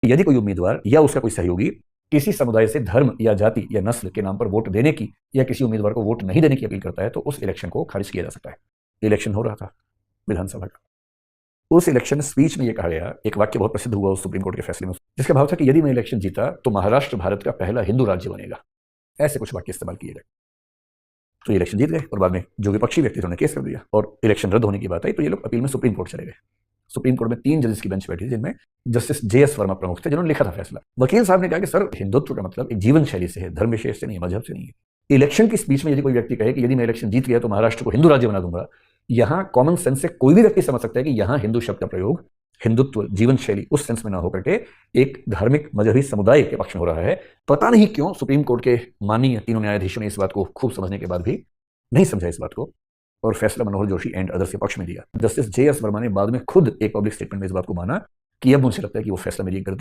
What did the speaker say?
यदि कोई उम्मीदवार या उसका कोई सहयोगी किसी समुदाय से धर्म या जाति या नस्ल के नाम पर वोट देने की या किसी उम्मीदवार को वोट नहीं देने की अपील करता है तो उस इलेक्शन को खारिज किया जा सकता है। इलेक्शन हो रहा था विधानसभा का। उस इलेक्शन स्पीच में यह कहा गया, एक वाक्य बहुत प्रसिद्ध हुआ उस सुप्रीम कोर्ट के फैसले में, जिसका भाव था कि यदि मैं इलेक्शन जीता तो महाराष्ट्र भारत का पहला हिंदू राज्य बनेगा। ऐसे कुछ वाक्य इस्तेमाल किए गए। तो ये इलेक्शन जीत गए और बाद में जो विपक्षी व्यक्ति थे उन्होंने केस कर दिया और इलेक्शन रद्द होने की बात आई तो ये लोग अपील में सुप्रीम कोर्ट चले गए। सुप्रीम कोर्ट में 3 जजेस की बेंच बैठी थी जिनमें जस्टिस JS वर्मा प्रमुख थे, जिन्होंने लिखा था फैसला। वकील साहब ने कहा कि सर, हिंदुत्व का मतलब एक जीवन शैली से है, धर्म विशेष से नहीं है, मजहब से नहीं है। इलेक्शन की स्पीच में यदि कोई व्यक्ति कहे कि यदि मैं इलेक्शन जीत गया तो महाराष्ट्र को हिंदू राज्य बना दूंगा, यहां कॉमन सेंस से कोई भी व्यक्ति समझ सकता है कि यहां हिंदू शब्द का प्रयोग हिंदुत्व जीवन शैली उस सेंस में ना होकर के एक धार्मिक मजहबी समुदाय के पक्ष में हो रहा है। पता नहीं क्यों सुप्रीम कोर्ट के माननीय तीनों न्यायाधीशों ने इस बात को खूब समझने के बाद भी नहीं समझा इस बात को और फैसला मनोहर जोशी एंड अदर्स के पक्ष में दिया। जस्टिस JS वर्मा ने बाद में खुद एक पब्लिक स्टेटमेंट में इस बात को माना कि अब मुझे लगता है कि वो फैसला मेरी एक गलती थी।